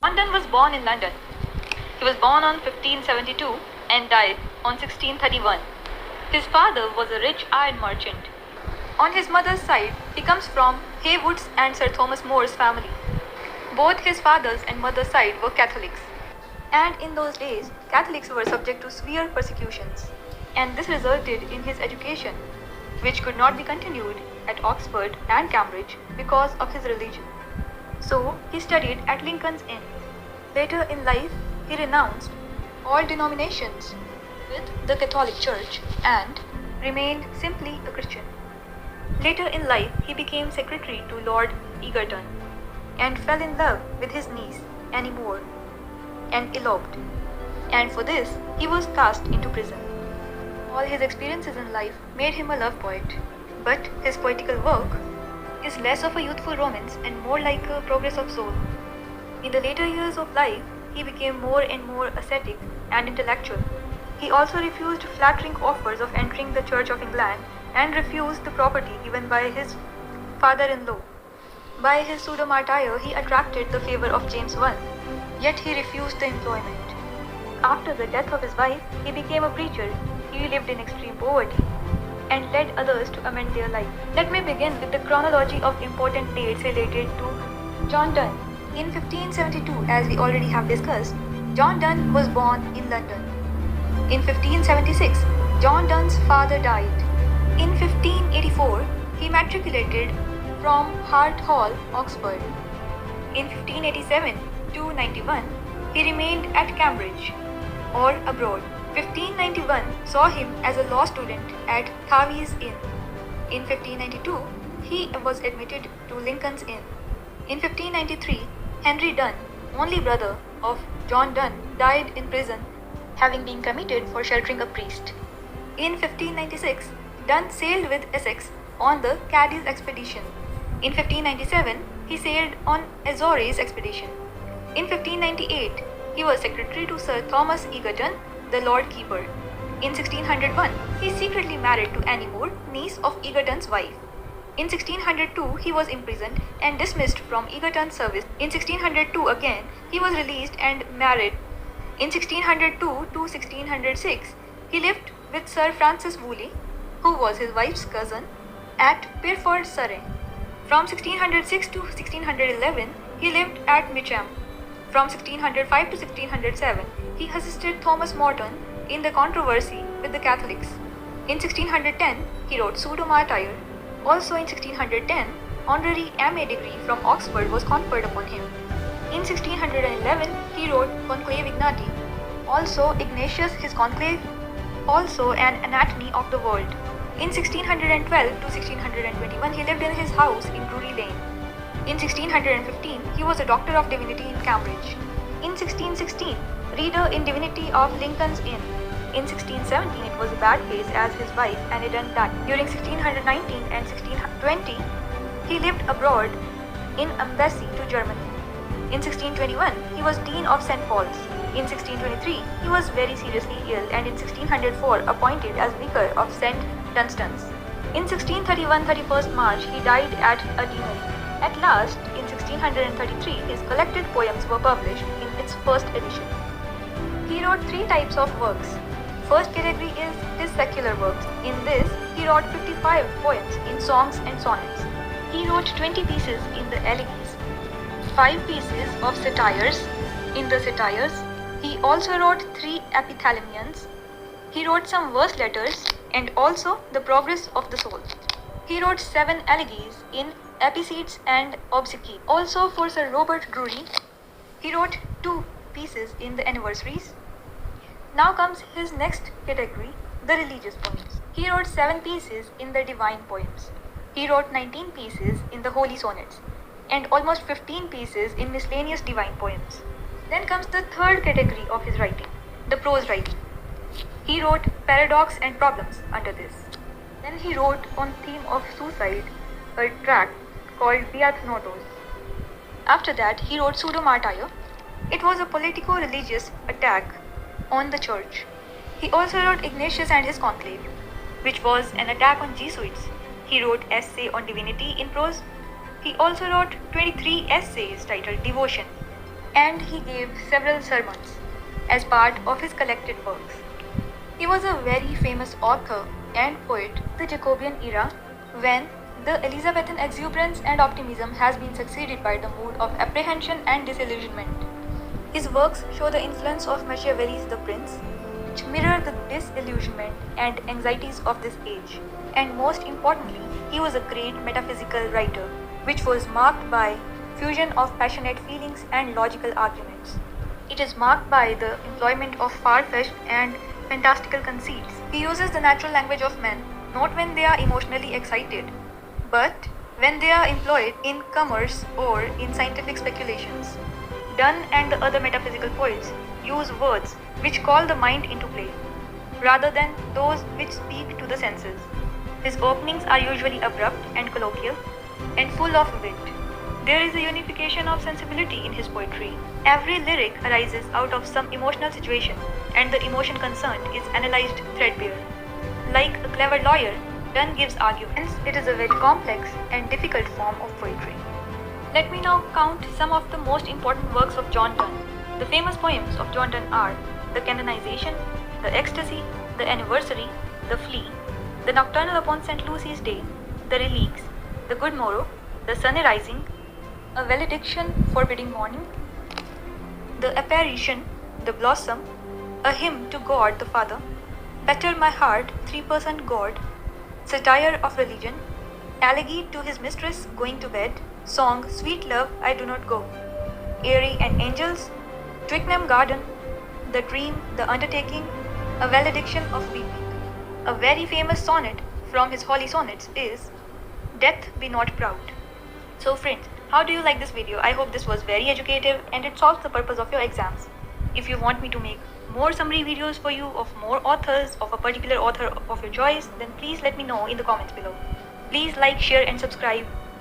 John Donne was born in London. He was born on 1572 and died on 1631. His father was a rich iron merchant. On his mother's side, he comes from Haywood's and Sir Thomas More's family. Both his father's and mother's side were Catholics. And in those days, Catholics were subject to severe persecutions. And this resulted in his education, which could not be continued at Oxford and Cambridge because of his religion. So, he studied at Lincoln's Inn. Later in life, he renounced all denominations with the Catholic Church and remained simply a Christian. Later in life, he became secretary to Lord Egerton and fell in love with his niece, Annie Moore, and eloped. And for this, he was cast into prison. All his experiences in life made him a love poet, but his poetical work is less of a youthful romance and more like a progress of soul. In the later years of life, he became more and more ascetic and intellectual. He also refused flattering offers of entering the Church of England and refused the property given by his father-in-law. By his pseudo-martyr, he attracted the favor of James I, yet he refused the employment. After the death of his wife, he became a preacher. He lived in extreme poverty and led others to amend their life. Let me begin with the chronology of important dates related to John Donne. In 1572, as we already have discussed, John Donne was born in London. In 1576, John Donne's father died. In 1584, he matriculated from Hart Hall, Oxford. In 1587 to 91, he remained at Cambridge or abroad. 1591 saw him as a law student at Thavies Inn. In 1592, he was admitted to Lincoln's Inn. In 1593, Henry Donne, only brother of John Donne, died in prison, having been committed for sheltering a priest. In 1596, Donne sailed with Essex on the Cadiz expedition. In 1597, he sailed on Azores expedition. In 1598, he was secretary to Sir Thomas Egerton, the Lord Keeper. In 1601, he secretly married to Annie Moore, niece of Egerton's wife. In 1602, he was imprisoned and dismissed from Egerton's service. In 1602 again, he was released and married. In 1602 to 1606, he lived with Sir Francis Woolley, who was his wife's cousin, at Pirford, Surrey. From 1606 to 1611, he lived at Mitcham. From 1605 to 1607, he assisted Thomas Morton in the controversy with the Catholics. In 1610, he wrote Pseudo-Martyr. Also in 1610, honorary MA degree from Oxford was conferred upon him. In 1611, he wrote Conclave Ignati. Also Ignatius, his conclave. Also an Anatomy of the World. In 1612 to 1621, he lived in his house in Drury Lane. In 1615, he was a Doctor of Divinity in Cambridge. In 1616, Reader in Divinity of Lincoln's Inn. In 1617, it was a bad case as his wife Annie Donne died. During 1619 and 1620, he lived abroad in embassy to Germany. In 1621, he was Dean of St. Paul's. In 1623, he was very seriously ill and in 1604 appointed as Vicar of St. Dunstan's. In 1631, 31st March, he died at a deanery. At last, in 1633, his collected poems were published in its first edition. He wrote 3 types of works. First category is his secular works. In this, he wrote 55 poems in songs and sonnets. He wrote 20 pieces in the elegies, 5 pieces of satires in the satires. He also wrote 3 epithalamions. He wrote some verse letters and also the progress of the soul. He wrote 7 elegies in epicets and obsequies. Also for Sir Robert Drury, he wrote 2 pieces in the anniversaries. Now comes his next category, the religious poems. He wrote 7 pieces in the divine poems. He wrote 19 pieces in the holy sonnets and almost 15 pieces in miscellaneous divine poems. Then comes the third category of his writing, the prose writing. He wrote paradox and problems under this. Then he wrote on theme of suicide a tract called Via Thanatos. After that, he wrote Pseudo-Martyr. It was a politico-religious attack on the church. He also wrote Ignatius and his conclave, which was an attack on Jesuits. He wrote essay on divinity in prose. He also wrote 23 essays titled Devotion. and he gave several sermons as part of his collected works. He was a very famous author and poet of the Jacobean era, when the Elizabethan exuberance and optimism has been succeeded by the mood of apprehension and disillusionment. His works show the influence of Machiavelli's The Prince, which mirror the disillusionment and anxieties of this age. And most importantly, he was a great metaphysical writer, which was marked by fusion of passionate feelings and logical arguments. It is marked by the employment of far-fetched and fantastical conceits. He uses the natural language of men not when they are emotionally excited, but when they are employed in commerce or in scientific speculations. Donne and the other metaphysical poets use words which call the mind into play, rather than those which speak to the senses. His openings are usually abrupt and colloquial, and full of wit. There is a unification of sensibility in his poetry. Every lyric arises out of some emotional situation, and the emotion concerned is analyzed threadbare. Like a clever lawyer, Donne gives arguments. It is a very complex and difficult form of poetry. Let me now count some of the most important works of John Donne. The famous poems of John Donne are The Canonization, The Ecstasy, The Anniversary, The Flea, The Nocturnal upon St. Lucy's Day, The Reliques, The Good Morrow, The Sun Rising, A Valediction Forbidding Morning, The Apparition, The Blossom, A Hymn to God the Father, Better My Heart, 3% God, Satire of Religion, Elegy to His Mistress Going to Bed, Song Sweet Love I Do Not Go, Airy and Angels, Twickenham Garden, The Dream, The Undertaking, A Valediction of Weeping. A very famous sonnet from his Holy Sonnets is Death Be Not Proud. So friends, how do you like this video? I hope this was very educative and it solves the purpose of your exams. If you want me to make more summary videos for you of more authors of a particular author of your choice, then please let me know in the comments below. Please like, share and subscribe